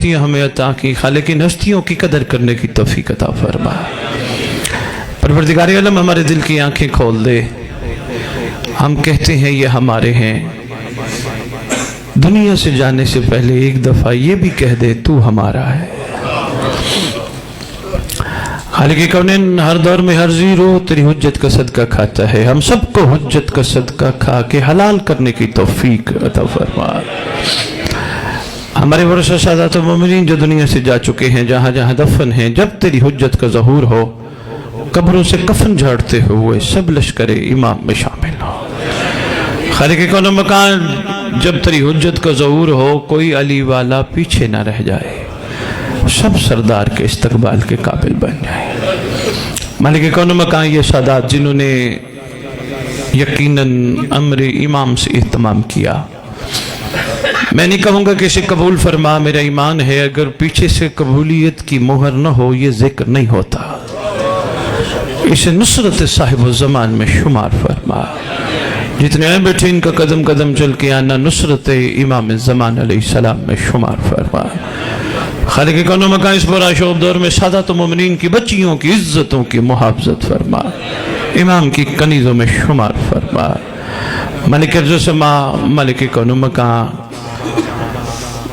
ہستیاں ہمیں عطا کی، خالق ان ہستیوں کی قدر کرنے کی توفیق عطا فرما۔ پروردگار عالم ہمارے دل کی آنکھیں کھول دے۔ ہم کہتے ہیں یہ ہمارے ہیں، دنیا سے جانے سے پہلے ایک دفعہ یہ بھی کہہ دے تو ہمارا ہے۔ خالق کونین ہر دور میں ہر زیرو تیری حجت کا صدقہ کھاتا ہے، ہم سب کو حجت کا صدقہ کھا کے حلال کرنے کی توفیق عطا فرما۔ ہمارے ورثہ سادات و مومنین جو دنیا سے جا چکے ہیں، جہاں جہاں دفن ہیں، جب تیری حجت کا ظہور ہو قبروں سے کفن جھاڑتے ہوئے سب لشکر امام میں شامل ہو۔ خالق کون و مکان جب تیری حجت کا ظہور ہو کوئی علی والا پیچھے نہ رہ جائے، سب سردار کے استقبال کے قابل بن جائے۔ مالک کون و مکان یہ سادات جنہوں نے یقیناً امر امام سے اہتمام کیا، میں نہیں کہوں گا کہ اسے قبول فرما، میرا ایمان ہے اگر پیچھے سے قبولیت کی مہر نہ ہو یہ ذکر نہیں ہوتا، اسے نصرت صاحب الزمان میں شمار فرما۔ جتنے آئے بیٹھے ان کا قدم قدم چل کے آنا نصرت امام الزمان علیہ السلام میں شمار فرما۔ خالق کون و مکان اس برا شعب دور میں سادات و مومنین کی بچیوں کی عزتوں کی محافظت فرما، امام کی کنیزوں میں شمار فرما۔ مالک ارض و سما، مالک کون و مکان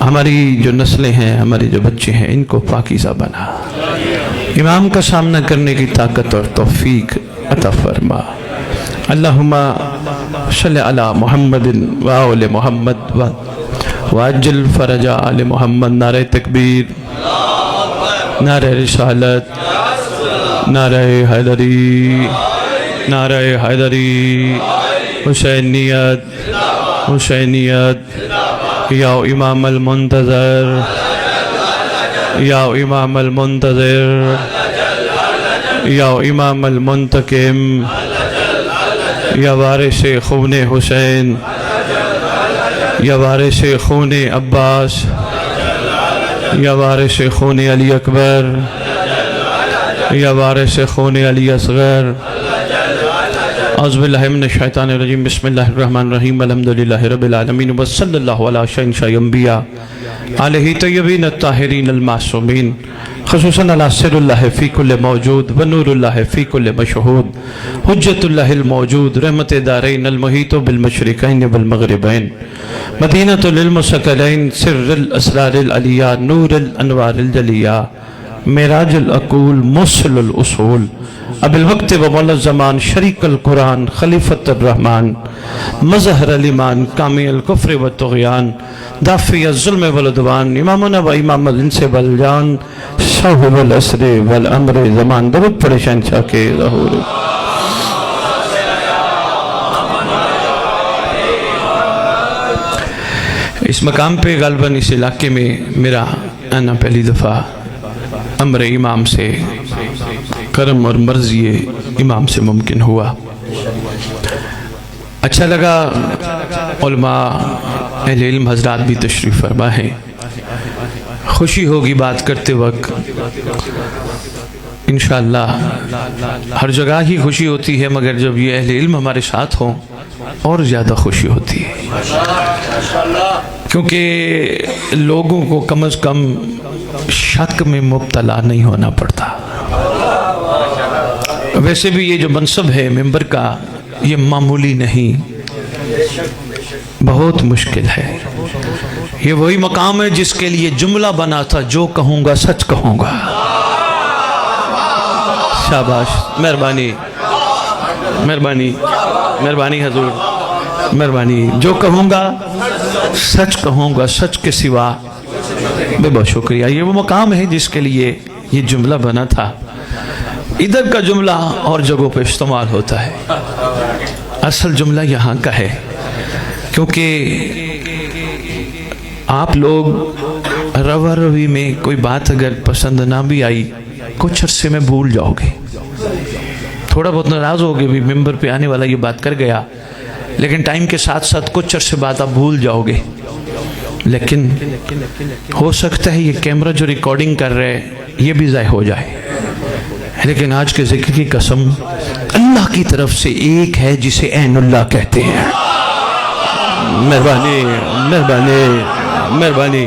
ہماری جو نسلیں ہیں، ہمارے جو بچے ہیں، ان کو پاکیزہ بنا، امام کا سامنا کرنے کی طاقت اور توفیق عطا فرما۔ اللہم صلی علی محمد و آل محمد وعجل فرج آل محمد۔ نعرہ تکبیر، نعرہ رسالت، نعرہ حیدری، نعرہ حیدری، حسینیت، حسینیت، یا امام المنتظر، یا امام المنتظر، یا امام المنتقم، یا وارث خون حسین، یا وارث خون عباس، یا وارث خون علی اکبر، یا وارث خون علی اصغر۔ اعوذ باللہ من الشیطان الرجیم، بسم اللہ الرحمن الرحیم، الحمدللہ رب العالمین، وصلی اللہ علی شہنشاہ انبیاء علیہ طیبین الطاہرین المعصومین، خصوصاً علی سر اللہ فی کل موجود ونور اللہ فی کل مشہود، حجت اللہ الموجود، رحمت دارین المحیط بالمشرقین والمغربین، مدینۃ للمثقلین، سر الاسرار العلیہ، نور الانوار الجلیہ، معراج العقول، موصل الاصول، اب الوقت و مولا الزمان، شریک القرآن، خلیفت الرحمن، مظہر الایمان، کامی الکفر والطغیان، دافع الظلم والعدوان، امامنا و امام الانس والجان، صاحب العصر والامر زمان۔ درود پڑھے شہنشاہ کے ظہور۔ اس مقام پہ غالباً اس علاقے میں میرا آنا پہلی دفعہ امر امام سے، کرم اور مرضی امام سے ممکن ہوا۔ اچھا لگا، علماء اہل علم حضرات بھی تشریف فرما ہیں، خوشی ہوگی بات کرتے وقت، انشاءاللہ ہر جگہ ہی خوشی ہوتی ہے مگر جب یہ اہل علم ہمارے ساتھ ہوں اور زیادہ خوشی ہوتی ہے، کیونکہ لوگوں کو کم از کم شک میں مبتلا نہیں ہونا پڑتا۔ ویسے بھی یہ جو منصب ہے ممبر کا یہ معمولی نہیں، بہت مشکل ہے۔ یہ وہی مقام ہے جس کے لیے جملہ بنا تھا، جو کہوں گا سچ کہوں گا۔ شاباش، مہربانی مہربانی مہربانی حضور، مہربانی۔ جو کہوں گا سچ کہوں گا، سچ کے سوا۔ بے بہت شکریہ۔ یہ وہ مقام ہے جس کے لیے یہ جملہ بنا تھا۔ ادھر کا جملہ اور جگہوں پہ استعمال ہوتا ہے، اصل جملہ یہاں کا ہے، کیونکہ آپ لوگ روا روی میں کوئی بات اگر پسند نہ بھی آئی کچھ عرصے میں بھول جاؤ گے، تھوڑا بہت ناراض ہوگے بھی ممبر پہ آنے والا یہ بات کر گیا، لیکن ٹائم کے ساتھ ساتھ کچھ عرصے بعد آپ بھول جاؤ گے۔ لیکن ہو سکتا ہے یہ کیمرہ جو ریکارڈنگ کر رہے یہ بھی ضائع ہو جائے، لیکن آج کے ذکر کی قسم اللہ کی طرف سے ایک ہے جسے عین اللہ کہتے ہیں۔ مہربانی مہربانی مہربانی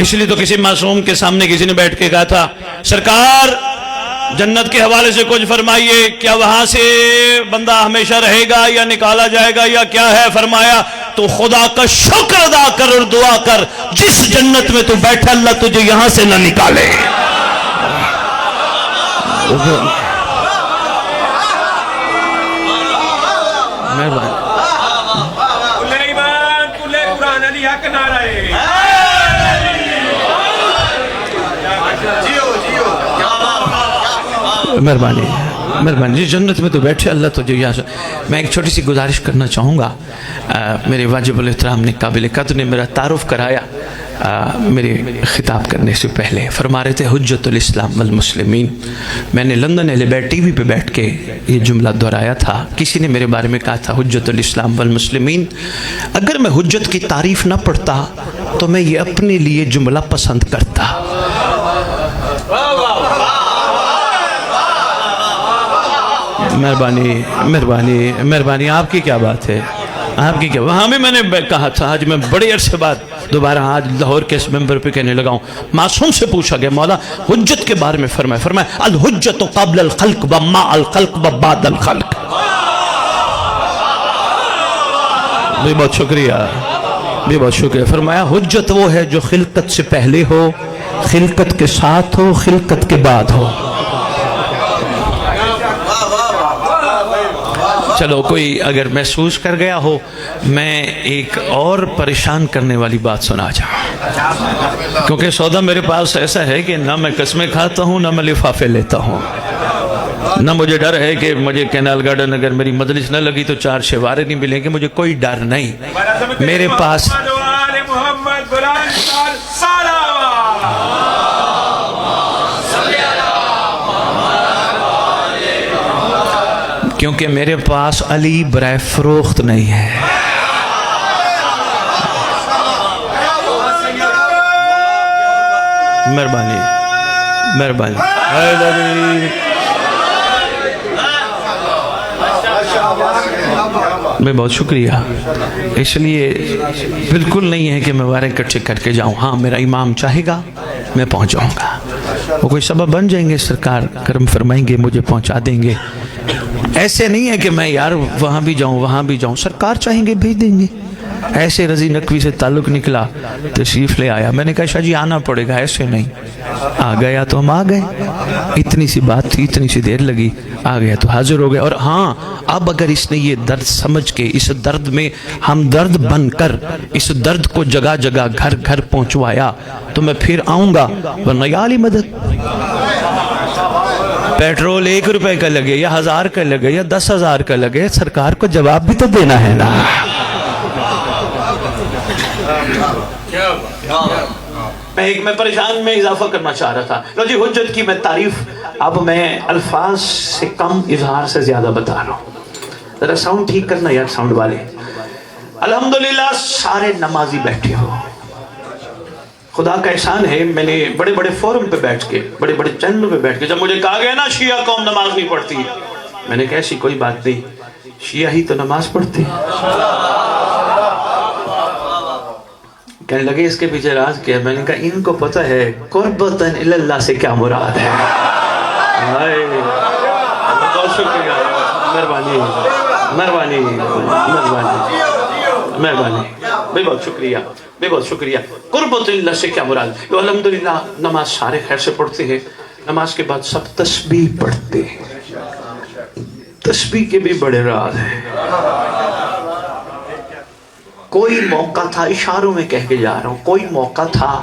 اس لیے تو کسی معصوم کے سامنے کسی نے بیٹھ کے کہا تھا سرکار جنت کے حوالے سے کچھ فرمائیے، کیا وہاں سے بندہ ہمیشہ رہے گا یا نکالا جائے گا یا کیا ہے؟ فرمایا تو خدا کا شکر ادا کر اور دعا کر، جس جنت میں تو بیٹھا اللہ تجھے یہاں سے نہ نکالے۔ مہربانی مہربانی، جس جنت میں تو بیٹھے اللہ تجھے یہاں سے۔ میں ایک چھوٹی سی گزارش کرنا چاہوں گا، میرے واجب الاحترام نے قابل قدر نے میرا تعارف کرایا میرے خطاب کرنے سے پہلے، فرما رہے تھے حجت الاسلام والمسلمین۔ میں نے لندن ایلیبیٹ ٹی وی پہ بیٹھ کے یہ جملہ دہرایا تھا، کسی نے میرے بارے میں کہا تھا حجت الاسلام والمسلمین۔ اگر میں حجت کی تعریف نہ پڑھتا تو میں یہ اپنے لیے جملہ پسند کرتا۔ مہربانی مہربانی مہربانی، آپ کی کیا بات ہے، آپ کی کیا؟ وہاں بھی میں نے کہا تھا، آج میں بڑے عرصے بعد دوبارہ آج لاہور کے اس ممبر پہ کہنے لگا ہوں، معصوم سے پوچھا گیا مولا حجت کے بارے میں فرمائے الحجت قبل الخلق و ما الخلق و بعد الخلق۔ بھی بہت شکریہ، بھی بہت شکریہ۔ فرمایا حجت وہ ہے جو خلقت سے پہلے ہو، خلقت کے ساتھ ہو، خلقت کے بعد ہو۔ چلو کوئی اگر محسوس کر گیا ہو، میں ایک اور پریشان کرنے والی بات سنا جاؤں، کیونکہ سودا میرے پاس ایسا ہے کہ نہ میں قسمیں کھاتا ہوں نہ میں لفافے لیتا ہوں، نہ مجھے ڈر ہے کہ مجھے کینال گارڈن اگر میری مجلس نہ لگی تو 4 شیوارے نہیں ملیں گے، مجھے کوئی ڈر نہیں۔ میرے پاس کیونکہ میرے پاس علی برائے فروخت نہیں ہے۔ مہربانی مہربانی میں بہت شکریہ۔ اس لیے بالکل نہیں ہے کہ میں وارے کٹھے کر کے جاؤں، ہاں میرا امام چاہے گا میں پہنچ جاؤں گا، وہ کوئی سبب بن جائیں گے، سرکار کرم فرمائیں گے مجھے پہنچا دیں گے۔ ایسے نہیں ہے کہ میں یار وہاں بھی جاؤں وہاں بھی جاؤں، سرکار چاہیں گے بھیج دیں گے۔ ایسے رضی نقوی سے تعلق نکلا، تشریف لے آیا، میں نے کہا شاہ جی آنا پڑے گا، ایسے نہیں، آ گیا تو ہم آ گئے، اتنی سی بات تھی، اتنی سی دیر لگی، آ گیا تو حاضر ہو گئے۔ اور ہاں اب اگر اس نے یہ درد سمجھ کے اس درد میں ہم درد بن کر اس درد کو جگہ جگہ گھر گھر پہنچوایا تو میں پھر آؤں گا، ورنہ یا علی مدد۔ پیٹرول 1 روپے کا لگے یا 1000 کا لگے یا 10,000 کا لگے، سرکار کو جواب بھی تو دینا ہے نا۔ میں پریشان میں اضافہ کرنا چاہ رہا تھا۔ لو جی حجت کی میں تعریف اب میں الفاظ سے کم اظہار سے زیادہ بتا رہا ہوں، ذرا ساؤنڈ ٹھیک کرنا یار ساؤنڈ والے۔ الحمدللہ سارے نمازی بیٹھے ہو، خدا کا احسان ہے، میں نے بڑے بڑے فورم پہ بیٹھ کے بڑے بڑے چینلوں پہ بیٹھ کے جب مجھے کہا گیا نا شیعہ قوم نماز نہیں پڑھتی، میں نے کہا ایسی کوئی بات نہیں، شیعہ ہی تو نماز پڑھتے۔ کہنے لگے اس کے پیچھے راز کیا؟ میں نے کہا ان کو پتہ ہے قربتاً اللہ سے کیا مراد ہے۔ بہت شکریہ، مہربانی مہربانی مہربانی مہربانی، بے بہت شکریہ، بے بہت شکریہ۔ قربت اللہ سے کیا مراد؟ تو الحمدللہ نماز سارے خیر سے پڑھتے ہیں، نماز کے بعد سب تسبیح پڑھتے ہیں، تسبیح کے بھی بڑے راز ہیں۔ کوئی موقع تھا، اشاروں میں کہہ کے جا رہا ہوں، کوئی موقع تھا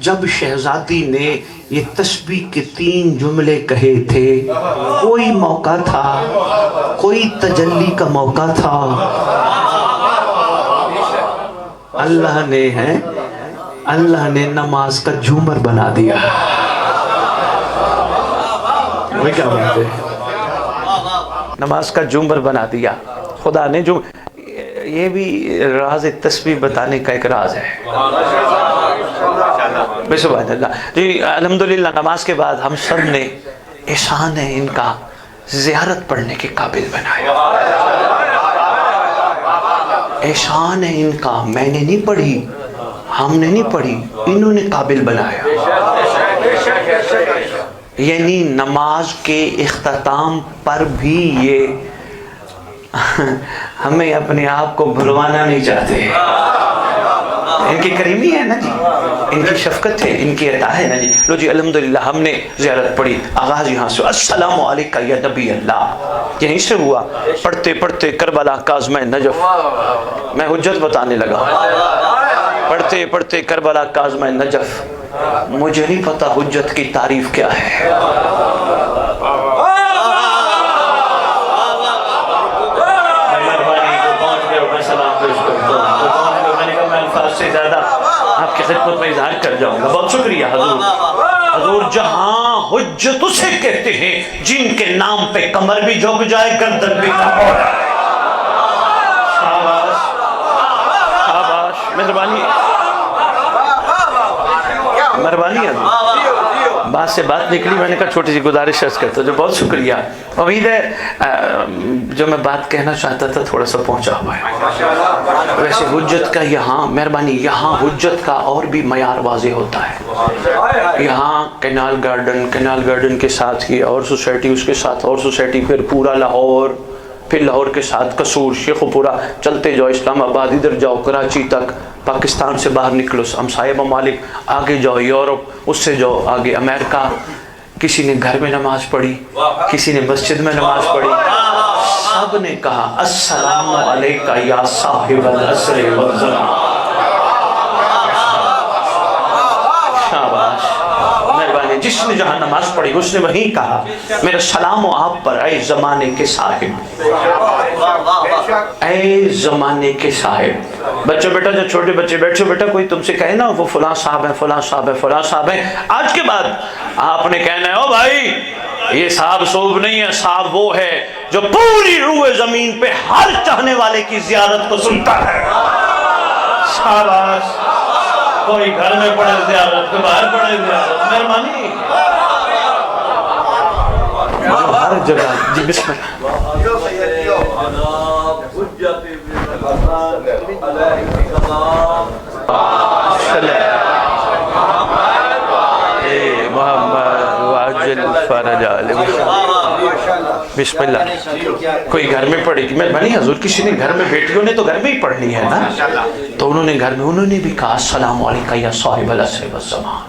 جب شہزادی نے یہ تسبیح کے 3 جملے کہے تھے، کوئی موقع تھا، کوئی تجلی کا موقع تھا، اللہ نے نماز کا جھومر بنا دیا۔ وہ کیا بات ہے، نماز کا جھومر بنا دیا خدا نے۔ جو یہ بھی راز تسبیح بتانے کا ایک راز ہے۔ سبحان اللہ جی، الحمدللہ نماز کے بعد ہم سب نے احسان ہے ان کا زیارت پڑھنے کے قابل بنایا۔ احسان ہے ان کا، میں نے نہیں پڑھی، ہم نے نہیں پڑھی، انہوں نے قابل بنایا. یعنی نماز کے اختتام پر بھی یہ ہمیں اپنے آپ کو بھلوانا نہیں چاہتے. ان کی کریمی ہے نا جی، ان کی شفقت ہے، ان کی عطا ہے نا جی. لو جی الحمدللہ ہم نے زیارت پڑھی، آغاز یہاں سے السلام علیکہ یا نبی اللہ، یہیں سے ہوا. پڑھتے پڑھتے کربلا کاظمہ نجف، میں حجت بتانے لگا. پڑھتے پڑھتے کربلا کاظمہ نجف، مجھے نہیں پتا حجت کی تعریف کیا ہے. سے زیادہ آپ کی خدمت میں اظہار کر جاؤں گا. بہت شکریہ حضور. حضور جہاں حجت اسے کہتے ہیں جن کے نام پہ کمر بھی جھک جائے، گردن بھی نہ ہو. شاباش شاباش، مہربانی مہربانی ہے. بات سے بات نکلی، میں نے کہا چھوٹی سی گزارش عرض کرتا ہوں. بہت شکریہ. امید ہے جو میں بات کہنا چاہتا تھا تھوڑا سا پہنچا ہوا ہے. ویسے حجت کا یہاں مہربانی، یہاں حجت کا اور بھی معیار واضح ہوتا ہے. یہاں کینال گارڈن کے ساتھ ہی اور سوسائٹی، اس کے ساتھ اور سوسائٹی، پھر پورا لاہور، پھر لاہور کے ساتھ قصور، شیخو پورا، چلتے جاؤ اسلام آباد، ادھر جاؤ کراچی تک، پاکستان سے باہر نکلو ہمسایہ ممالک، آگے جاؤ یورپ، اس سے جاؤ آگے امریکہ. کسی نے گھر میں نماز پڑھی، کسی نے مسجد میں نماز پڑھی، سب نے کہا السلام علیکہ یا صاحب العصر والزمان. شاباش، مہربانی. جس نے جہاں نماز پڑھی اس نے وہیں کہا میرا سلام و آپ پر اے زمانے کے صاحب، اے زمانے کے صاحب. بچوں بیٹا، جو چھوٹے بچے بیٹھو بیٹا، کوئی تم سے کہے نا وہ فلاں صاحب ہے، فلاں صاحب ہے، فلاں صاحب ہے، آج کے بعد آپ نے کہنا ہے او بھائی یہ صاحب صوب نہیں ہے، صاحب وہ ہے جو پوری روح زمین پہ ہر چاہنے والے کی زیارت کو سنتا ہے. شاباش. کوئی گھر میں پڑے زیارت، کوئی باہر پڑے زیارت. مہربانی ہر جگہ. جی بسم اللہ. محمد واجل فرج عالم. بسم اللہ. کوئی گھر میں پڑھے گی مہربانی. حضور کسی نے گھر میں، بیٹیوں نے تو گھر میں ہی پڑھنی ہے نا، تو انہوں نے گھر میں، انہوں نے بھی کہا السلام علیکہ یا صاحب العصر والزمان.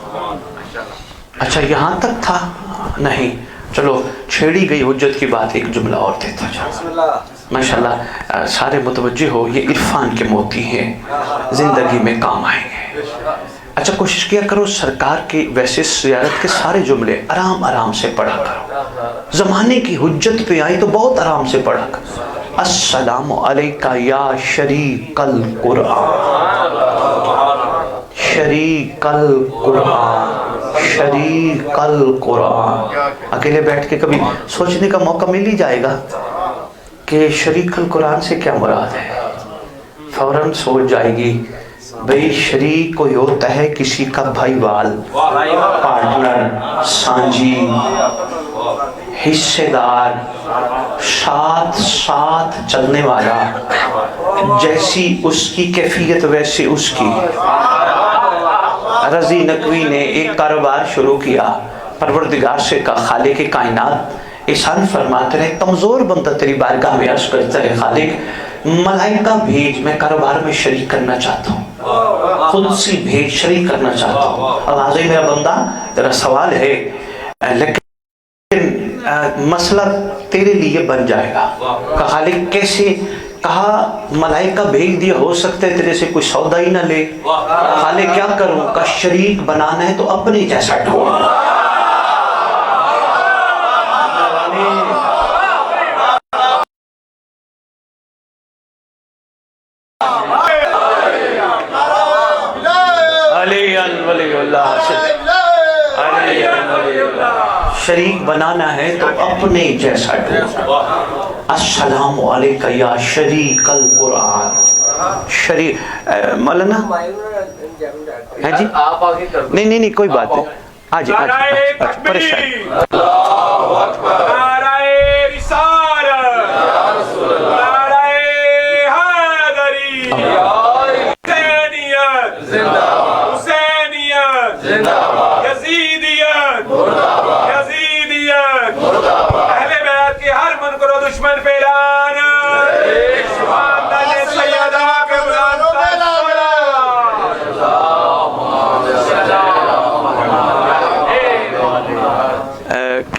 اچھا یہاں تک تھا؟ نہیں. چلو چھیڑی گئی حجت کی بات، ایک جملہ اور دیتا جاؤ. ماشاءاللہ سارے متوجہ ہو، یہ عرفان کے موتی ہیں، زندگی میں کام آئیں گے. اچھا کوشش کیا کرو سرکار کے ویسے زیارت کے سارے جملے آرام آرام سے پڑھا کرو. زمانے کی حجت پہ آئی تو بہت آرام سے پڑھا کرو. السلام علیکہ یا شریک القرآن، شریک القرآن، شریک القرآن. اکیلے بیٹھ کے کبھی سوچنے کا موقع مل ہی جائے گا کہ شریک القرآن سے کیا مراد ہے. فوراً سوچ جائے گی بھئی شریک کوئی ہوتا ہے کسی کا بھائی وال، پارٹنر، سانجی، حصے دار، ساتھ ساتھ چلنے والا. جیسی اس کی کیفیت ویسے اس کی. رضی نقوی نے ایک کاروبار شروع کیا، پروردگار سے کہا خالق کائنات احسان فرماتے رہے، کمزور بندہ تیری بارگاہ میں عرض کرتا ہے خالق ملائکہ بھیج، میں کاروبار میں شریک کرنا چاہتا ہوں، خود سی بھیج، شریک کرنا چاہتا ہوں. آواز ہے میرا بندہ تیرا سوال ہے لیکن مسئلہ تیرے لیے بن جائے گا. کہا خالق کیسے؟ کہا ملائکہ بھیج دیا، ہو سکتا ہے تیرے سے کوئی سودا ہی نہ لے. خالق کیا کروں؟ کہا شریک بنانا ہے تو اپنے جیسا ڈھونڈ. شریک بنانا ہے تو اپنے جیسا ڈھونڈ. السلام علیکہ یا شریک القرآن. شریک مولانا ہے جی؟ نہیں نہیں نہیں کوئی بات نہیں. آج پریشان. زندہ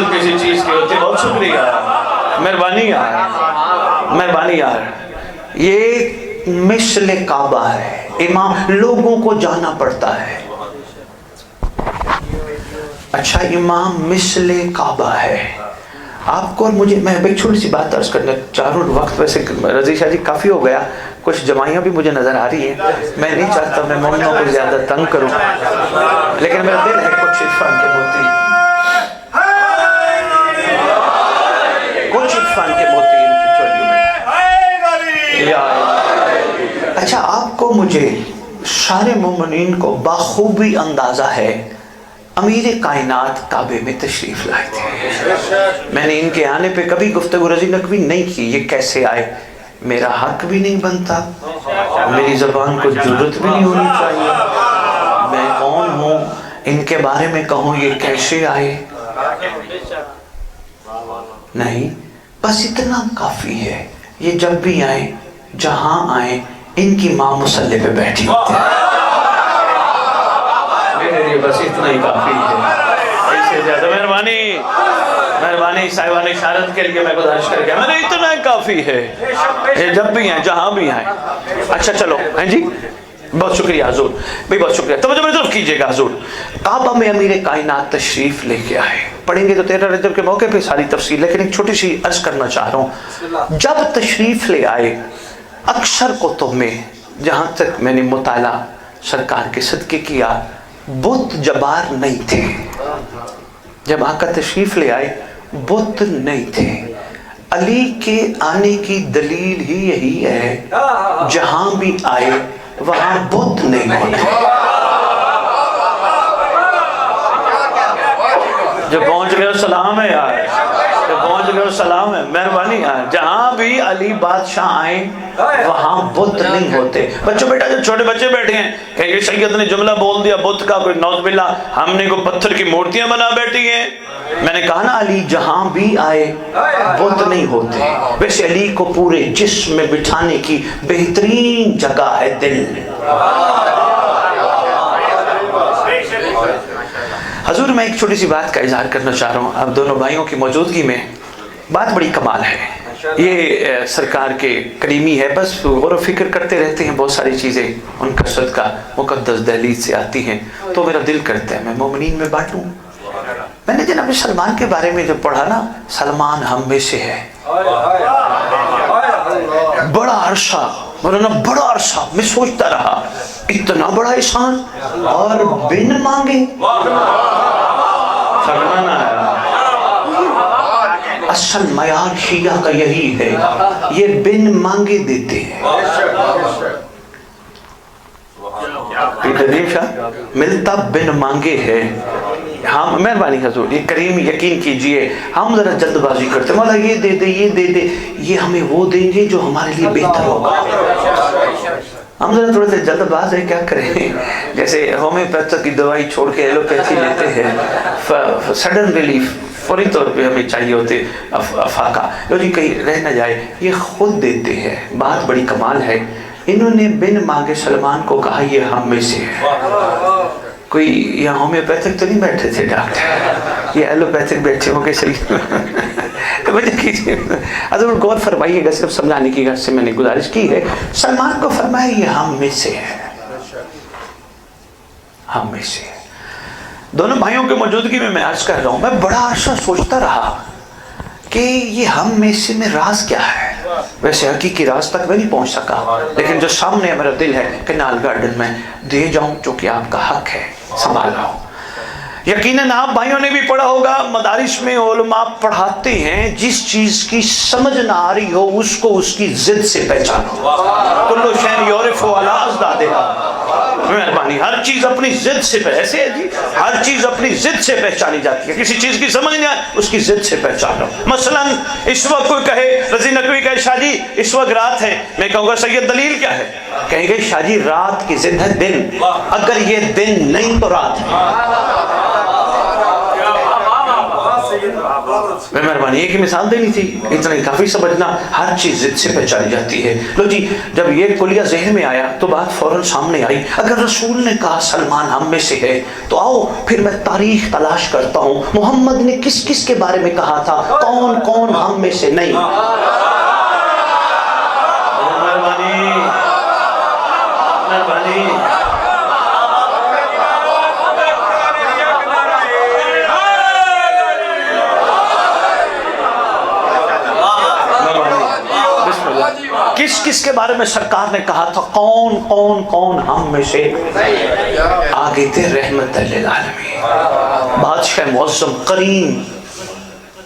حاصل کسی چیز کی ہوتی ہے. بہت شکریہ, مہربانی یار, مہربانی یار. یہ مثل کعبہ ہے, امام لوگوں کو جانا پڑتا ہے. اچھا امام مثل کعبہ ہے. آپ کو اور مجھے, میں ایک چھوٹی سی بات عرض کرنا چاروں وقت, ویسے رضی شاہ جی کافی ہو گیا, کچھ جمائیاں بھی مجھے نظر آ رہی ہیں, میں نہیں چاہتا میں مومنوں کو زیادہ تنگ کروں, لیکن میرا دل ہے کچھ عرفان کے موتی, کچھ عرفان کے موتی ان کی چولیوں میں. اچھا آپ کو مجھے سارے مومنین کو بخوبی اندازہ ہے امیر کائنات کعبے میں تشریف لائے تھے. میں نے ان کے آنے پہ کبھی گفتگو رضی نقوی نہیں کی, یہ کیسے آئے, میرا حق بھی نہیں بنتا, میری زبان کو جرت بھی نہیں ہونی چاہیے, میں کون ہوں ان کے بارے میں کہوں یہ کیسے آئے. نہیں, بس اتنا کافی ہے, یہ جب بھی آئیں جہاں آئیں ان کی ماں مصلی پہ بیٹھی ہوتی ہے. بس اتنا ہی کافی ہے, اس سے زیادہ مہربانی, مہربانی صاحبان اشارت کے لیے میں گزارش کر کے, میں نے اتنا ہی کافی ہے, یہ جب بھی ہیں جہاں بھی ہیں. اچھا چلو ہیں جی, بہت شکریہ حضور بھائی, بہت شکریہ. توجہ میری طرف کیجئے گا حضور. کعبہ میں امیر کائنات تشریف لے کے آئے, پڑھیں گے تو 13 رجب کے موقع پہ ساری تفصیل, لیکن ایک چھوٹی سی عرض کرنا چاہ رہا ہوں. جب تشریف لے آئے, اکثر کتب میں جہاں تک میں نے مطالعہ سرکار کے صدقے کیا, بت جبار نہیں تھے. جب آقا تشریف لے آئے بت نہیں تھے. علی کے آنے کی دلیل ہی یہی ہے, جہاں بھی آئے وہاں بت نہیں ہوتے. جو پہنچ گئے سلام ہے یار, جو پہنچ گئے سلام ہے, مہربانی یار. جہاں بھی علی بادشاہ آئیں وہاں بت نہیں ہوتے. بچوں بیٹا جو چھوٹے بچے بیٹھے ہیں کہ یہ سید نے جملہ بول دیا بت کا, کوئی نعوذ باللہ ہم نے کوئی پتھر کی مورتیاں بنا بیٹھی ہیں. میں نے کہا نا علی جہاں بھی آئے بت نہیں ہوتے. ویسے علی کو پورے جسم میں بٹھانے کی بہترین جگہ ہے دل. حضور میں ایک چھوٹی سی بات کا اظہار کرنا چاہ رہا ہوں آپ دونوں بھائیوں کی موجودگی میں. بات بڑی کمال ہے, یہ سرکار کے کریمی ہے, بس غور و فکر کرتے رہتے ہیں, بہت ساری چیزیں ان کا صدقہ مقدس دہلیز سے آتی ہیں, تو میرا دل کرتا ہے میں مومنین میں بانٹوں. میں نے جناب سلمان کے بارے میں جب پڑھا نا, سلمان ہم میں سے ہے. بڑا عرصہ, مولانا بڑا عرصہ میں سوچتا رہا, اتنا بڑا احسان اور بن مانگے. فرمانا ہے اصل معیار شیعہ کا یہی ہے, یہ بن مانگے دیتے ہیں. ملتا بن مانگے ہے. ہاں مہربانی حضور, یہ کریم یقین کیجئے ہم ذرا جلد بازی کرتے, مولا یہ دے دے یہ دے دے, یہ ہمیں وہ دیں گے جو ہمارے لیے بہتر ہوگا. ہم ذرا تھوڑے سے جلد باز ہیں, کیا کریں, جیسے ہومیوپیتھ کی دوائی چھوڑ کے ایلوپیتھی لیتے ہیں, سڈن ریلیف فوری طور پہ ہمیں چاہیے ہوتے افاقہ, جو جی کہیں رہ نہ جائے, یہ خود دیتے ہیں. بات بڑی کمال ہے, انہوں نے بن مانگے سلمان کو کہا یہ ہم میں سے ہے. کوئی یہاں ہومیوپیتھک تو نہیں بیٹھے تھے ڈاکٹر, یہ ایلوپیتھک بیٹھے ہوں گے صحیح. توجہ کیجیے حضور, غور فرمائیے گا, صرف سمجھانے کی غرض سے میں نے گزارش کی ہے. سلمان کو فرمایا یہ ہم میں سے ہے, ہم میں سے ہے. دونوں بھائیوں کی موجودگی میں میں عرض کر رہا ہوں, میں بڑا عرصہ سوچتا رہا کہ یہ ہم میں سے میں راز کیا ہے. ویسے حقیقی راز تک میں نہیں پہنچ سکا, لیکن جو سامنے میرا دل ہے کنال گارڈن میں دے جاؤں, چونکہ آپ کا حق ہے, سنبھالا ہوں. یقیناً آپ بھائیوں نے بھی پڑھا ہوگا, مدارس میں علماء پڑھاتے ہیں جس چیز کی سمجھ نہ آ رہی ہو اس کو اس کی ضد سے پہچانو. کلو شین یعرف علی اضدادہا. مہربانی, ہر چیز اپنی ضد سے ایسے ہے جی, ہر چیز اپنی ضد سے پہچانی جاتی ہے. کسی چیز کی سمجھ نہیں آئے اس کی ضد سے پہچانو. مثلا اس وقت کوئی کہے, رضی نقوی کہے شاہ جی اس وقت رات ہے, میں کہوں گا سید دلیل کیا ہے, کہیں گے شاہ جی رات کی ضد ہے دن, اگر یہ دن نہیں تو رات ہے. میں مہربانی ایک ہی مثال دینی تھی، اتنا ہی کافی سمجھنا، ہر چیز ضد سے پہچانی جاتی ہے۔ لو جی، جب یہ کلیہ ذہن میں آیا تو بات فوراً سامنے آئی، اگر رسول نے کہا سلمان ہم میں سے ہے تو آؤ پھر میں تاریخ تلاش کرتا ہوں، محمد نے کس کس کے بارے میں کہا تھا، کون کون ہم میں سے نہیں۔ مہربانی مہربانی کس کس کے بارے میں سرکار نے کہا تھا، کون کون کون ہم میں سے آگے تھے رحمت للعالمین، بادشاہ معظم کریم،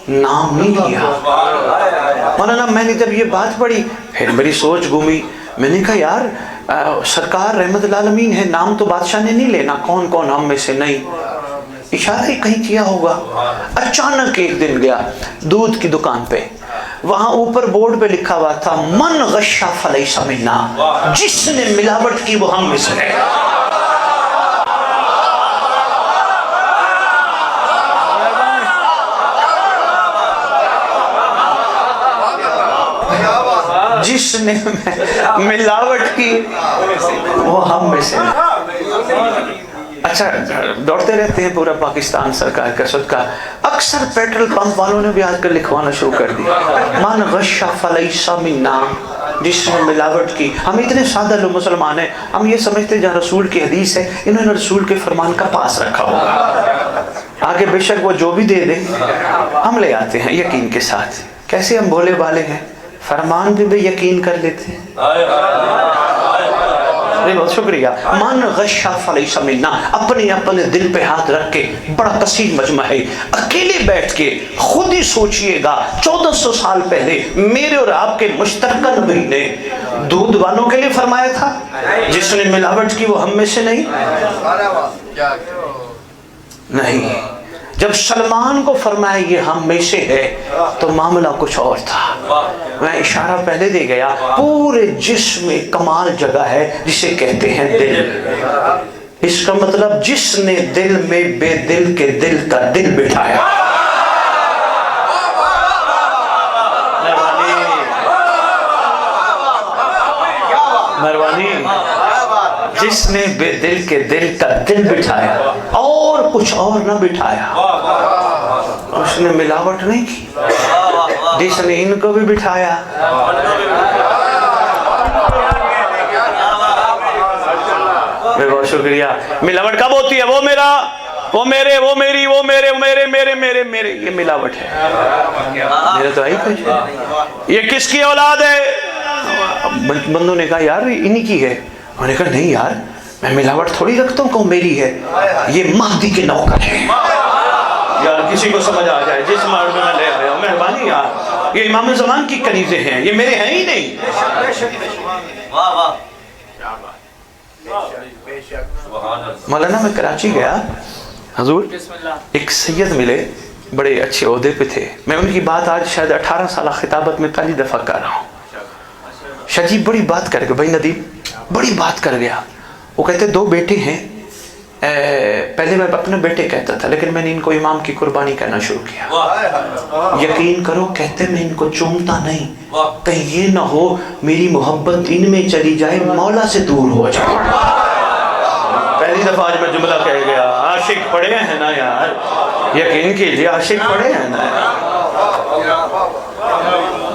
نام نہیں لیا۔ مولانا میں نے جب یہ بات پڑھی پھر میری سوچ گھومی، میں نے کہا یار سرکار رحمت للعالمین ہے، نام تو بادشاہ نے نہیں لینا، کون کون ہم میں سے نہیں، اشارہ ہی کہیں کیا ہوگا۔ اچانک ایک دن گیا دودھ کی دکان پہ، وہاں اوپر بورڈ پہ لکھا ہوا تھا من غشا فلیس منا، جس نے ملاوٹ کی وہ ہم میں سے ہے۔ جس نے ملاوٹ کی وہ ہم میں سے ہے۔ اچھا دوڑتے رہتے ہیں پورا پاکستان سرکار کا صدقہ، اکثر پیٹرول پمپ والوں نے بھی آج کل لکھوانا شروع کر دیا من غش فلیس منا، جس نے ملاوٹ کی۔ ہم اتنے سادہ لوگ مسلمان ہیں، ہم یہ سمجھتے ہیں جہاں رسول کی حدیث ہے انہوں نے رسول کے فرمان کا پاس رکھا ہوگا، آگے بے شک وہ جو بھی دے دیں ہم لے آتے ہیں یقین کے ساتھ۔ کیسے ہم بھولے والے ہیں، فرمان بھی بے یقین کر لیتے ہیں۔ بہت شکریہ۔ من غشا فلیس منا، اپنے دل پہ ہاتھ رکھ کے، بڑا کثیر مجمع ہے، اکیلے بیٹھ کے خود ہی سوچئے گا 1400 سال پہلے میرے اور آپ کے مشترکہ نبی نے دودھ والوں کے لیے فرمایا تھا جس نے ملاوٹ کی وہ ہم میں سے نہیں۔ جب سلمان کو فرمایا یہ ہم میں سے ہے تو معاملہ کچھ اور تھا۔ میں اشارہ پہلے دے گیا، پورے جسم میں کمال جگہ ہے جسے کہتے ہیں دل، اس کا مطلب جس نے دل میں بے دل کے دل کا دل بٹھایا۔ مہربانی، جس نے بے دل کے دل کا دل بٹھایا اور کچھ اور نہ بٹھایا، اس نے ملاوٹ نہیں کی، جس نے ان کو بھی بٹھایا۔ بہت شکریہ۔ ملاوٹ کب ہوتی ہے؟ وہ میرا، وہ میرے، وہ میری، وہ میرے، میرے میرے میرے میرے، یہ ملاوٹ ہے۔ میرا تو آئی کچھ، یہ کس کی اولاد ہے؟ بندوں نے کہا یار انہی کی ہے۔ انہوں نے کہا نہیں یار میں ملاوٹ تھوڑی رکھتا ہوں کہ میری ہے، یہ مہدی کے نوکر ہے۔ یار کسی کو سمجھ آ جائے جس مرد میں لے آیا، مہربانی یار، یہ امام زمان کی کنیزیں ہیں، یہ میرے ہیں ہی نہیں۔ مولانا میں کراچی گیا، حضور ایک سید ملے، بڑے اچھے عہدے پہ تھے، میں ان کی بات آج شاید 18 سالہ خطابت میں پہلی دفعہ کر رہا ہوں۔ شجیب بڑی بات کر گیا، بھائی ندیم بڑی بات کر گیا۔ وہ کہتے 2 بیٹے ہیں، پہلے میں اپنے بیٹے کہتا تھا لیکن میں نے ان کو امام کی قربانی کہنا شروع کیا۔ یقین کرو کہتے میں ان کو چومتا نہیں، کہیں یہ نہ ہو میری محبت ان میں چلی جائے مولا سے دور ہو جائے۔ پہلی دفعہ آج میں جملہ کہہ گیا، عاشق پڑے ہیں نا یار، یقین کیجئے عاشق پڑے ہیں نا یار۔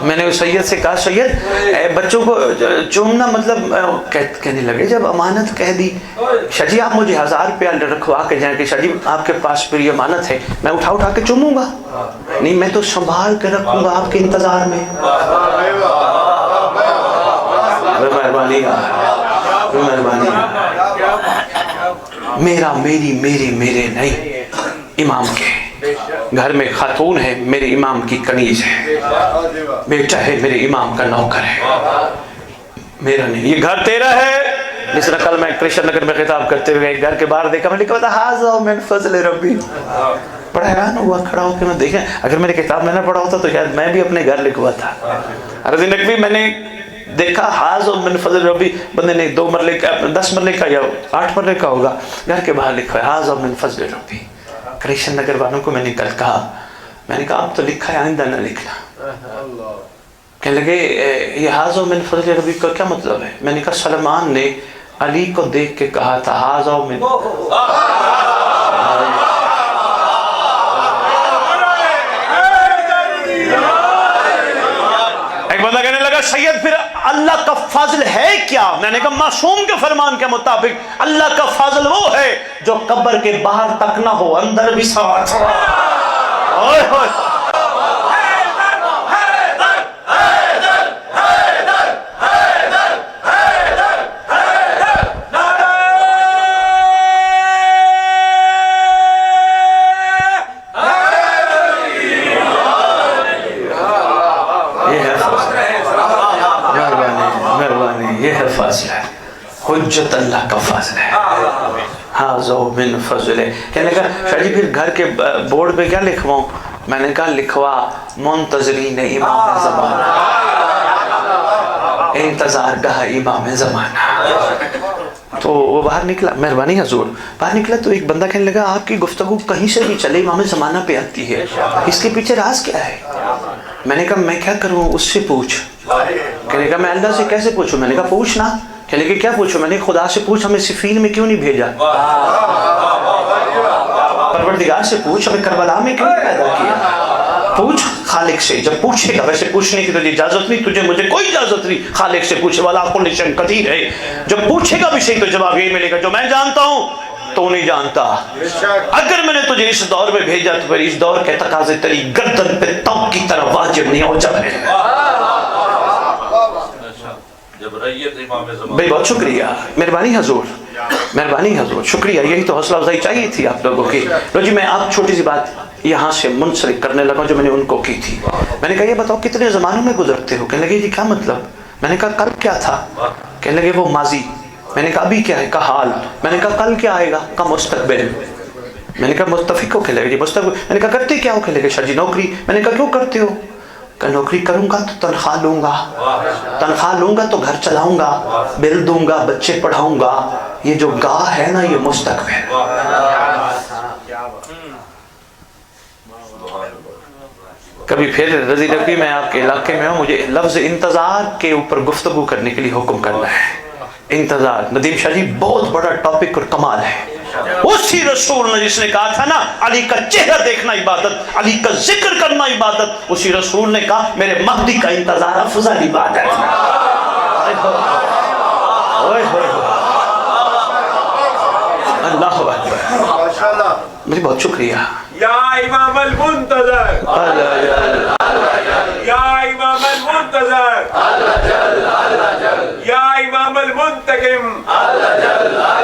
میں نے اس سید سے کہا سید بچوں کو چومنا مطلب، کہنے لگے جب امانت کہہ دی، شجی آپ مجھے 1000 روپیہ رکھوا کے جائیں کہ شجی آپ کے پاس پھر یہ امانت ہے، میں اٹھا کے چوموں گا نہیں، میں تو سنبھال کے رکھوں گا آپ کے انتظار میں۔ مہربانی مہربانی، میرا میری میرے میرے نہیں، امام کے گھر میں خاتون ہے، میرے امام کی کنیز ہے، بیٹا ہے میرے امام کا نوکر ہے، میرا نہیں۔ یہ گھر تیرا ہے، جس طرح کل میں کرشن نگر میں خطاب کرتے ہوئے ایک گھر کے باہر دیکھا، میں لکھا تھا ھذا من فضل ربی، بڑا حیران ہوا کھڑا ہو کے میں دیکھیں، اگر میرے کتاب میں نہ پڑھا ہوتا تو شاید میں بھی اپنے گھر لکھوا تھا۔ عرض نقوی میں نے دیکھا ھذا من فضل ربی، بندے نے 2 مرلے کا 10 مرلے کا یا 8 مرلے کا ہوگا، گھر کے باہر لکھا ہے ھذا من فضل ربی۔ کرشن نگر والوں کو میں نے کل کہا میں نے کہا اب تو لکھا ہے آئندہ نہ لکھنا. کہنے لگے یہ حاضو من فضل ربی کا کیا مطلب ہے؟ میں نے کہا سلمان نے علی کو دیکھ کے کہا تھا حاضو من. ایک بندہ کہنے لگا سید پھر اللہ کا فضل ہے کیا؟ میں نے کہا معصوم کے فرمان کے مطابق اللہ کا فضل وہ ہے جو قبر کے باہر تک نہ ہو اندر بھی ساتھ. حجت اللہ کا فضل ہے. حاضو من فضل. کہنے لگا شاہ جی پھر گھر کے بورڈ پہ کیا لکھواؤں؟ میں نے کہا لکھوا منتظرین امام زمانہ، انتظار گاہ امام زمانہ. تو وہ باہر نکلا، مہربانی حضور، باہر نکلا تو ایک بندہ کہنے لگا آپ کی گفتگو کہیں سے بھی چلے امام زمانہ پہ آتی ہے، اس کے پیچھے راز کیا ہے؟ میں نے کہا میں کیا کروں، اس سے پوچھ. کہنے لگا میں اللہ سے کیسے پوچھوں؟ میں نے کہا پوچھنا. کہنے لگے کیا پوچھو؟ میں نے خدا سے پوچھ ہمیں صفین میں کیوں نہیں بھیجا. پروردگار سے پوچھ ہمیں کربلا میں کیوں نہیں پیدا کیا. پوچھ خالق سے. جب پوچھے گا، ویسے پوچھنے کی تجھے اجازت نہیں، تجھے مجھے کوئی اجازت نہیں، خالق سے پوچھے والا کل شیء قدیر ہے. جب پوچھے گا بھی صحیح تو جواب یہی ملے گا جو میں جانتا ہوں تو نہیں جانتا. اگر میں نے تجھے اس دور میں بھیجا تو پھر اس دور کے تقاضے تیری گردن پہ توق کی طرح واجب نہیں اوجب ہے. بھائی بہت شکریہ، مہربانی حضور، مہربانی حضور، شکریہ. یہی تو حوصلہ افزائی چاہیے تھی آپ لوگوں کی. لو جی میں آپ چھوٹی سی بات یہاں سے منسلک کرنے لگا جو میں نے ان کو کی تھی. میں نے کہا یہ بتاؤ کتنے زمانوں میں گزرتے ہو؟ کہنے لگے جی کیا مطلب؟ میں نے کہا کل کیا تھا؟ کہنے لگے وہ ماضی. میں نے کہا ابھی کیا ہے؟ کہا حال. میں نے کہا کل کیا آئے گا؟ کہا مستقبل. میں نے کہا متفق ہو؟ کہنے لگے جی مستقبل. میں نے کہا کرتے کیا ہو؟ کہنے لگے شاہ جی نوکری. میں نے کہا کیوں کرتے ہو؟ کہ نوکری کروں گا تو تنخواہ لوں گا، تنخواہ لوں گا تو گھر چلاؤں گا، بل دوں گا، بچے پڑھاؤں گا. یہ جو گاہ ہے نا یہ مستقبل. کبھی پھر رضی ربی میں آپ کے علاقے میں ہوں، مجھے لفظ انتظار کے اوپر گفتگو کرنے کے لیے حکم کرنا ہے. انتظار ندیم شاہ جی بہت بڑا ٹاپک اور کمال ہے. اسی رسول نے جس نے کہا تھا نا علی کا چہرہ دیکھنا عبادت، علی کا ذکر کرنا عبادت، اسی رسول نے کہا میرے مہدی کا انتظار افضل عبادت. اللہ اکبر، مجھے بہت شکریہ. یا امام المنتظر، یا امام المنتظر، یا امام المنتقم،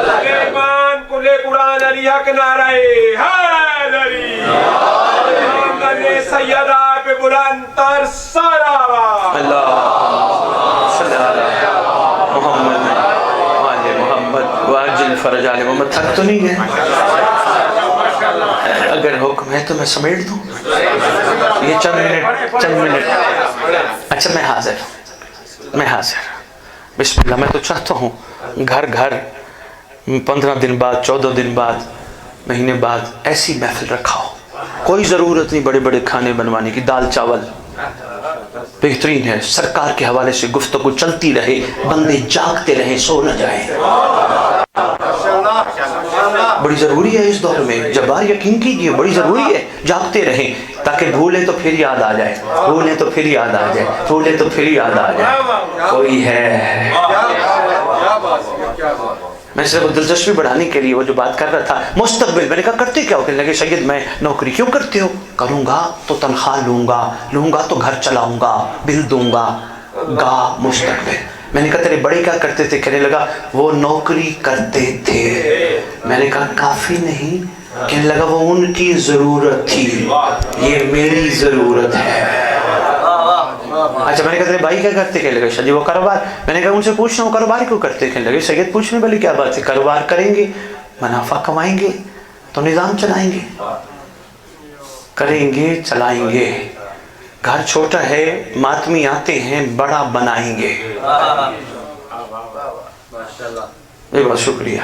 سلیمان کل قرآن علی حق نعرہ حیدری، محمد سیدہ پہ بلند تر صلوات. اللہ صلی اللہ محمد وآل محمد وعجل فرج آل محمد. تھک تو نہیں ہے؟ اگر حکم ہے تو میں سمیٹ دوں یہ چند منٹ. اچھا میں حاضر. بسم اللہ. میں تو چاہتا ہوں گھر گھر 15 دن بعد، 14 دن بعد، مہینے بعد ایسی محفل رکھا ہو. کوئی ضرورت نہیں بڑے بڑے کھانے بنوانے کی، دال چاول بہترین ہے. سرکار کے حوالے سے گفتگو چلتی رہے، بندے جاگتے رہیں، سو نہ جائیں. بڑی ضروری ہے اس دور میں. جب بار یقین کیجئے بڑی ضروری ہے جاگتے رہیں تاکہ بھولیں تو پھر یاد آ جائے، بھولیں تو پھر یاد آ جائے، بھولیں تو پھر یاد آ جائے. کوئی ہے. میں صرف دلچسپی بڑھانے کے لیے وہ جو بات کر رہا تھا مستقبل. میں نے کہا کرتے کیا ہو؟ کہنے لگے سید میں نوکری. کیوں کرتے ہو؟ کروں گا تو تنخواہ لوں گا تو گھر چلاؤں گا، بل دوں گا. گاہ مستقبل. میں نے کہا تیرے بڑے کیا کرتے تھے؟ کہنے لگا وہ نوکری کرتے تھے. میں نے کہا کافی نہیں. کہنے لگا وہ ان کی ضرورت تھی، یہ میری ضرورت ہے. اچھا میں نے کہا تیرے بھائی کیا کرتے؟ کہنے لگا شاہ جی وہ کاروبار. میں نے کہا ان سے پوچھنا وہ کاروبار کیوں کرتے؟ کہنے لگے سید پوچھنے والی کیا بات ہے، کاروبار کریں گے منافع کمائیں گے تو نظام چلائیں گے، کریں گے چلائیں گے. گھر چھوٹا ہے، ماتمی آتے ہیں، بڑا بنائیں گے. بہت شکریہ.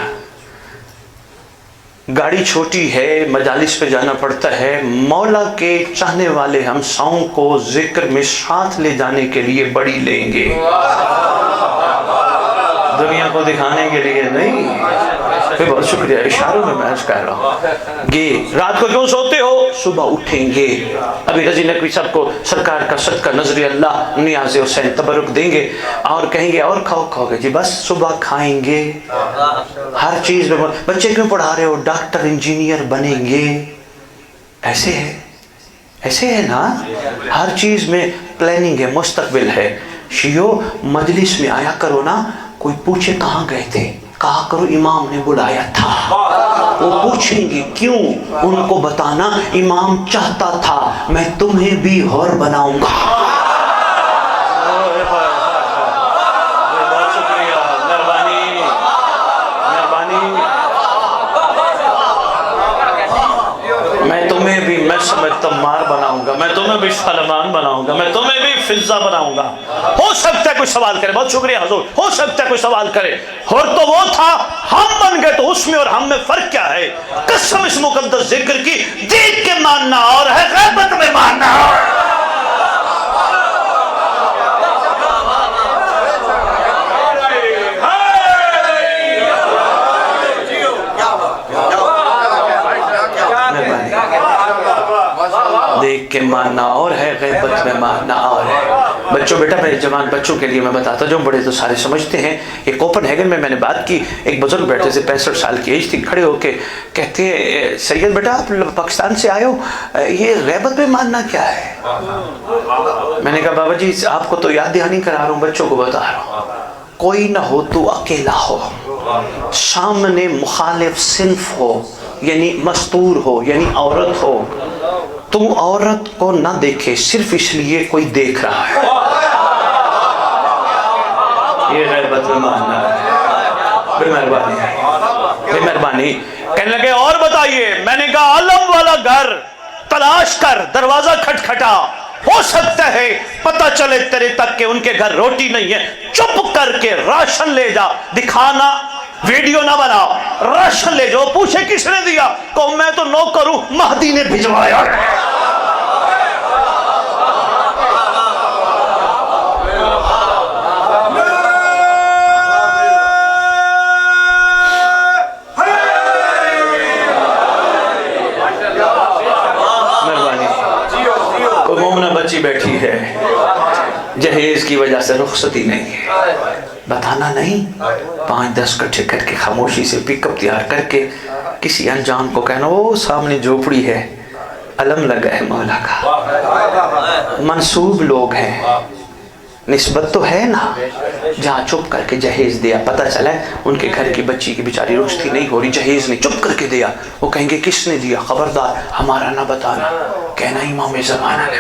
گاڑی چھوٹی ہے، مجالس پہ جانا پڑتا ہے، مولا کے چاہنے والے ہم ساؤں کو ذکر میں ساتھ لے جانے کے لیے بڑی لیں گے، دنیا کو دکھانے کے لیے نہیں۔ بہت شکریہ، اشاروں میں عرض کر رہا ہوں گے۔ رات کو کیوں سوتے ہو؟ صبح اٹھیں گے، ابھی رضی نقوی صاحب کو سرکار کا صدقہ نظر اللہ نیاز حسین تبرک دیں گے اور کہیں گے اور کھاؤ گے، جی بس صبح کھائیں گے۔ ہر چیز میں بچے کیوں پڑھا رہے ہو؟ ڈاکٹر انجینئر بنیں گے، ایسے ہے نا، ہر چیز میں پلاننگ ہے، مستقبل ہے۔ شیعو مجلس میں آیا کرو نا، کوئی پوچھے کہاں گئے تھے، کہا کرو امام نے بلایا تھا۔ وہ پوچھیں گے کیوں، ان کو بتانا امام چاہتا تھا میں تمہیں بھی حور بناؤں گا۔ بہت شکریہ، مہربانی، میں تمہیں بھی تمار بناؤں گا، میں تمہیں بھی سلمان بناؤں گا، میں تمہیں بھی فضہ بناؤں گا۔ ہو سکتا ہے کوئی سوال کرے، بہت شکریہ حضور، ہو سکتا ہے کوئی سوال کرے، اور تو وہ تھا، ہم بن گئے، تو اس میں اور ہم میں فرق کیا ہے؟ قسم اس مقدس ذکر کی، دیکھ کے ماننا اور ہے، غیبت میں ماننا اور دیکھ کے ماننا اور ہے، غیبت میں ماننا اور ہے۔ بچوں، بیٹا میں جوان بچوں کے لیے میں بتاتا جو بڑے تو سارے سمجھتے ہیں۔ ایک کوپن ہیگن میں نے بات کی، ایک بزرگ بیٹھے تھے، 65 سال کی ایج تھی، کھڑے ہو کے کہتے ہیں سید بیٹا آپ پاکستان سے آئے ہو، یہ غیبت میں ماننا کیا ہے؟ میں نے کہا بابا جی آپ کو تو یاد دہانی کرا رہا ہوں، بچوں کو بتا رہا ہوں، کوئی نہ ہو تو اکیلا ہو، سامنے مخالف صنف ہو، یعنی مستور ہو، یعنی عورت ہو، تو عورت کو نہ دیکھے صرف اس لیے کوئی دیکھ رہا ہے، یہ غیبت میں ماننا ہے۔ بے مہربانی کہنے لگے اور بتائیے، میں نے کہا علم والا گھر تلاش کر، دروازہ کھٹکھٹا، ہو سکتا ہے پتہ چلے تیرے تک کہ ان کے گھر روٹی نہیں ہے، چپ کر کے راشن لے جا، دکھانا، ویڈیو نہ بنا، راشن لے جاؤ، پوچھے کس نے دیا، کہو میں تو نوکر ہوں، مہدی نے بھجوایا۔ کوئی مومنہ بچی بیٹھی ہے، جہیز کی وجہ سے رخصتی نہیں ہے، بتانا نہیں، 5-10 کٹھے کر کے خاموشی سے پک اپ تیار کر کے کسی انجان کو کہنا وہ سامنے جھوپڑی ہے، علم لگا ہے مولا کا، منسوب لوگ ہیں، نسبت تو ہے نا، جہاں چپ کر کے جہیز دیا، پتہ چلا ہے ان کے گھر کی بچی کی بیچاری رخصتی نہیں ہو رہی، جہیز نے چپ کر کے دیا، وہ کہیں گے کس نے دیا، خبردار ہمارا نہ بتانا، کہنا امام زمانہ نے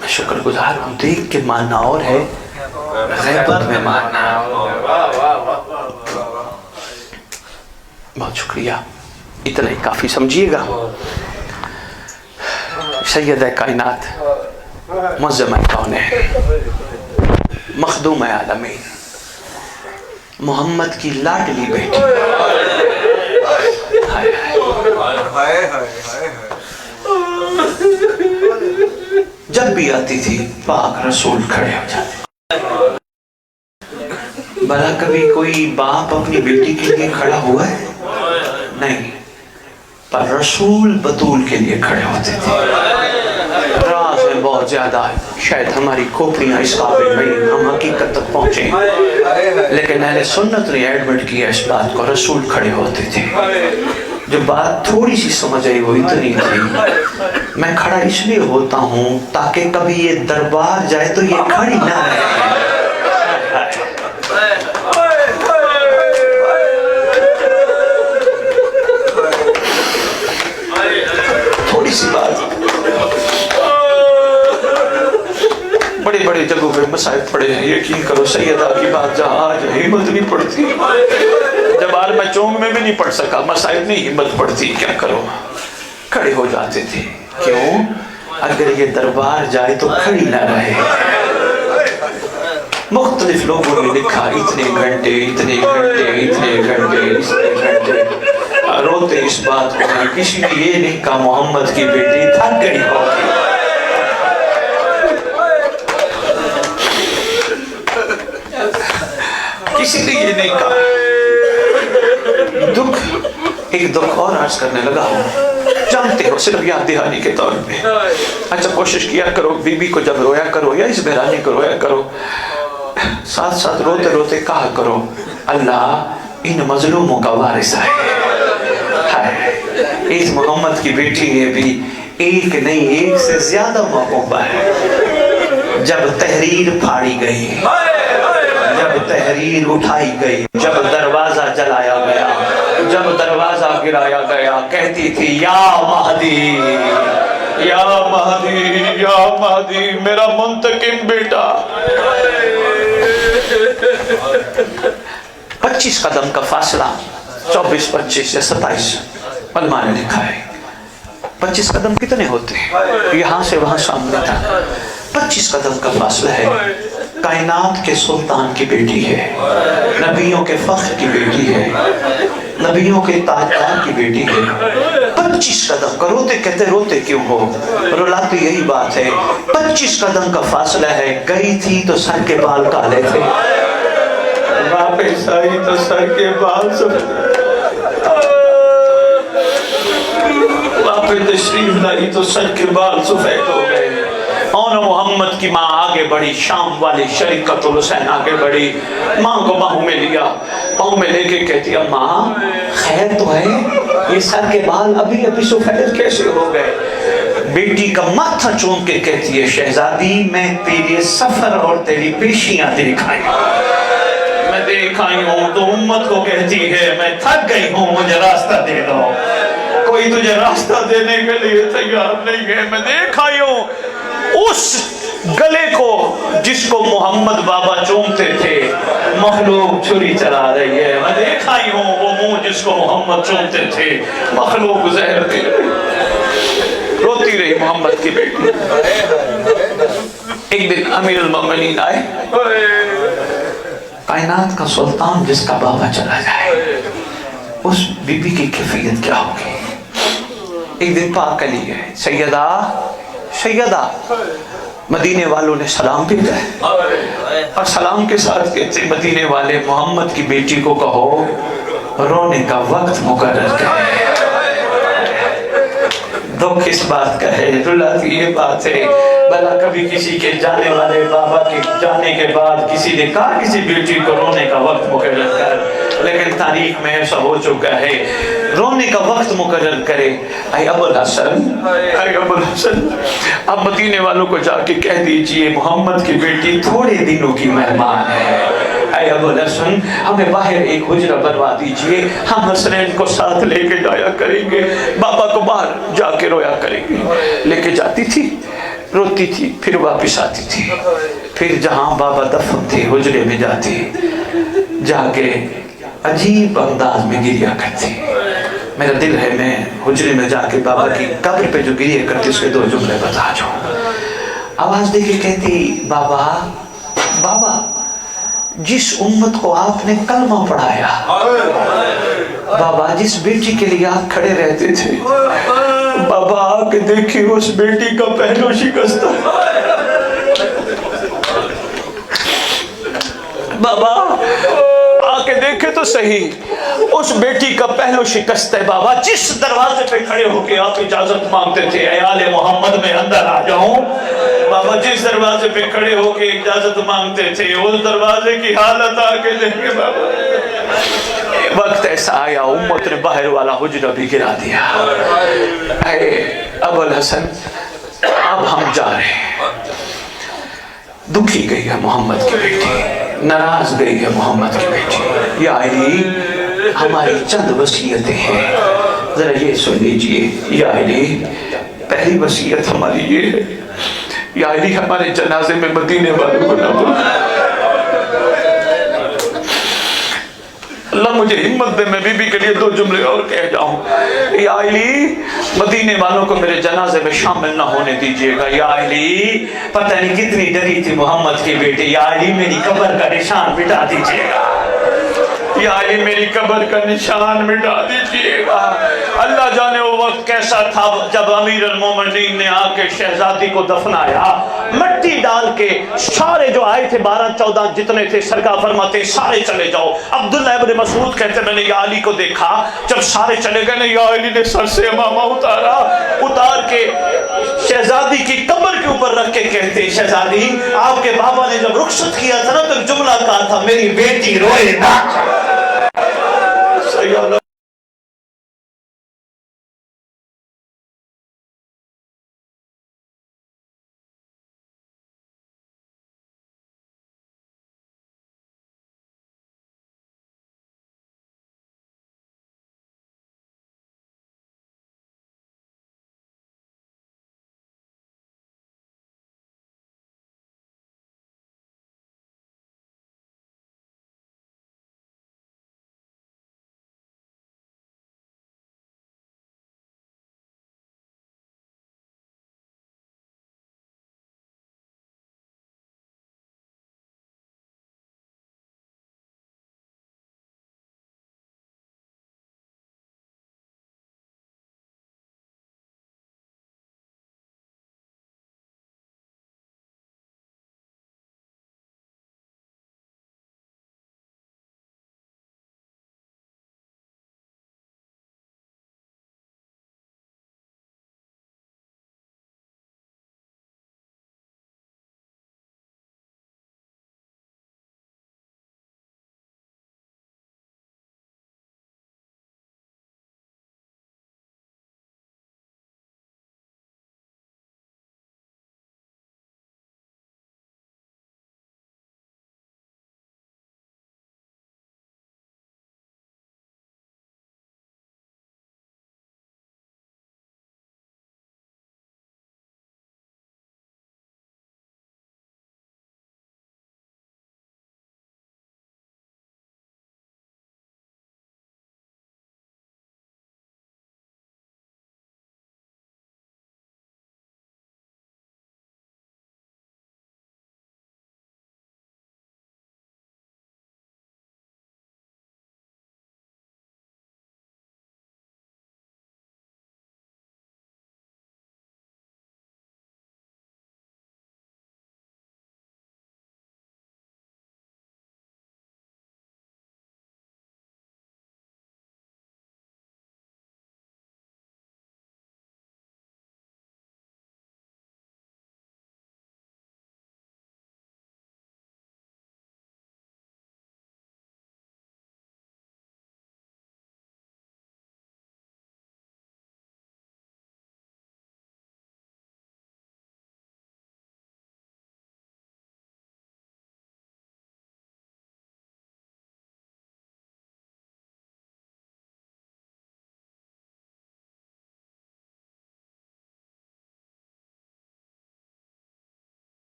میں شکر گزار ہوں، دیکھ کے ماننا اور ہے، غیبت میں ماننا۔ بہت شکریہ، اتنا ہی کافی سمجھیے گا۔ سید کائنات، معظم کونین، مخدوم عالمین، محمد کی لاڈلی بیٹی، جب بھی آتی تھی پاک رسول کھڑے ہو جاتے۔ بھلا کبھی کوئی باپ اپنی بیٹی کے لیے کھڑا ہوا ہے؟ نہیں، پر رسول بطول کے لیے کھڑے ہوتے تھے۔ راز میں بہت زیادہ ہے، شاید ہماری کھوپڑیاں اس قابل نہیں ہم حقیقت تک پہنچیں، لیکن اہل سنت نے ایڈمٹ کیا اس بات کو، رسول کھڑے ہوتے تھے۔ جو بات تھوڑی سی سمجھ آئی وہ اتنی تھی، میں کھڑا اس لیے ہوتا ہوں تاکہ کبھی یہ دربار جائے تو یہ کھڑی نہ رہے۔ تھوڑی سی بات، بڑی بڑی جگہوں پہ مصائب پڑے ہیں، یقین کرو سیدہ کی بات جہاں آج ہمت نہیں پڑتی، جب آج میں چونگ میں بھی نہیں پڑھ سکا، مصائب نہیں ہمت پڑتی، کیا کرو، کھڑے ہو جاتے تھے۔ کیوں؟ اگر یہ دربار جائے تو کھڑی نہ رہے۔ مختلف لوگوں نے لکھا اتنے گھنٹے اتنے گھنٹے اتنے گھنٹے اتنے گھنٹے، روتے اس بات کو ہیں، کسی نے یہ نہیں کہا محمد کی بیٹی تھک گئی ہوگی۔ کسی نے یہ نہیں کہا۔ ایک دکھ اور عرض کرنے لگا ہوں، جانتے ہو صرف یاد دہانی کے طور پہ، اچھا کوشش کیا کرو بی بی کو جب رویا کرو یا اس بہرانی کو رویا کرو، ساتھ ساتھ روتے روتے کہا کرو اللہ ان مظلوموں کا وارث ہے۔ اس محمد کی بیٹی نے بھی ایک نہیں ایک سے زیادہ موقعوں پر جب تحریر پھاڑی گئی، جب تحریر اٹھائی گئی، جب دروازہ جلایا گیا، جب دروازہ گرایا گیا، کہتی تھی یا مہدی یا مہدی یا مہدی میرا منتقم بیٹا۔ 25 قدم کا فاصلہ، 24 25 یا 27 علماء نے لکھا ہے۔ 25 قدم کتنے ہوتے ہیں؟ یہاں سے وہاں سامنے تھا 25 قدم کا فاصلہ ہے۔ کائنات کے سلطان کی بیٹی ہے، نبیوں کے فخر کی بیٹی ہے، نبیوں کے تاجدار کی بیٹی ہے۔ 25 قدم کا، روتے کہتے روتے کیوں ہو؟ رلاتی یہی بات ہے، 25 قدم کا فاصلہ ہے، گئی تھی تو سر کے بال کالے تھے، واپس آئی تو سر کے بال سفید، واپس تشریف لائی تو سر کے بال سفید ہو گئے۔ اور محمد کی ماں آگے بڑھی، شام والی شریکت الحسین آگے بڑھی، ماں کو باہوں میں لیا، باہوں میں لے کے کہتی ہے ماں خیر تو ہے، یہ سر کے بال ابھی ابھی سفید کیسے ہو گئے؟ بیٹی کا ماتھا چوم کے کہتی ہے شہزادی میں تیرے سفر اور تیری پیشیاں دیکھ آئی ہوں، تو امت کو کہتی ہے میں تھک گئی ہوں، مجھے راستہ دے دو۔ کوئی تجھے راستہ دینے کے لیے تیار نہیں ہے۔ میں دیکھ آئی ہوں اس گلے کو جس کو محمد بابا چومتے تھے، مخلوق چھری چلا رہی ہے۔ میں دیکھ آئی ہوں وہ منہ جس کو محمد چومتے تھے، مخلوق زہر دے رہی۔ روتی رہی محمد کی بیٹی۔ ایک دن امیر المومنین آئے، کائنات کا سلطان جس کا بابا چلا جائے اس بی بی کی کیفیت کیا ہوگی؟ ایک دن پاک علی ہے، سیدہ مدینے والوں نے سلام بھیجا ہے اور سلام کے ساتھ کہتے مدینے والے محمد کی بیٹی کو کہو رونے کا وقت مقرر کرے۔ دکھ اس بات کا ہے، رلاتی یہ بات ہے، بھلا کبھی کسی کے جانے والے بابا کے جانے کے بعد کسی نے کہا کسی بیٹی کو رونے کا وقت مقرر کر، لیکن تاریخ میں ایسا ہو چکا ہے رونے کا وقت مقرر کرے۔ اے ابو الحسن اب مدینے والوں کو جا کے کہہ دیجئے محمد کی بیٹی تھوڑے دنوں کی مہمان ہے۔ اے ابو الحسن ہمیں باہر ایک حجرہ بنوا دیجئے، ہم حسنین کو ساتھ لے کے جایا کریں گے، بابا کو باہر جا کے رویا کریں گے۔ لے کے جاتی تھی، روتی تھی، پھر واپس آتی تھی، پھر جہاں بابا دفن تھے حجرے میں جاتی، جا کے عجیب انداز میں گریا کرتی۔ میرا دل ہے میں حجرے میں جا کے بابا کی قبر پہ جو گریہ کرتی اس کے 2 جملے بتا جاؤں۔ آواز دے کے کہتی بابا جس امت کو آپ نے کلمہ پڑھایا، بابا جس بیٹی کے لیے آپ کھڑے رہتے تھے، بابا آ کے دیکھیں اس بیٹی کا پہلو شکستہ، بابا آ کے دیکھے تو صحیح اس بیٹی کا پہلو شکست ہے۔ بابا جس دروازے پہ کھڑے ہو کے آپ اجازت مانگتے تھے اے آل محمد میں اندر آ جاؤں، بابا جس دروازے پہ کھڑے ہو کے اجازت مانگتے تھے اس دروازے کی حالت آ کے دیکھے بابا۔ وقت ایسا آیا امت نے باہر والا حجرہ بھی گرا دیا۔ اے ابو الحسن اب ہم جا رہے ہیں۔ دکھی گئی ہے محمد کی بیٹی، ناراض گئی ہے محمد کی بیٹی۔ یا علی ہماری چند وصیتیں ہیں، ذرا یہ سن لیجئے۔ یا علی پہلی وصیت ہماری یہ ہے، یا علی ہمارے جنازے میں مدینے والوں کو نہ بلا۔ اللہ مجھے ہمت دے، میں بی بی کے لیے 2 جملے اور کہہ جاؤں۔ یا علی، مدینے والوں کو میرے جنازے میں شامل نہ ہونے دیجئے گا۔ یا علی، پتہ نہیں کتنی ڈری تھی محمد کی بیٹی، یا علی میری قبر کا نشان مٹا دیجئے گا، یا علی میری قبر کا نشان مٹا دیجئے گا۔ اللہ جانے وہ وقت کیسا تھا جب امیر المومنین نے آ کے شہزادی کو دفنایا، مٹی ڈال کے سارے جو آئے تھے 12-14 جتنے تھے، سرکار فرماتے سارے چلے جاؤ۔ عبداللہ ابن مسعود کہتے میں نے یا علی کو دیکھا جب سارے چلے گئے نا، یا علی نے سر سے امامہ اتار کے شہزادی کی قبر کے اوپر رکھ کے کہتے شہزادی آپ کے بابا نے جب رخصت کیا تھا نا تو جملہ کہا تھا میری بیٹی روئے نہ۔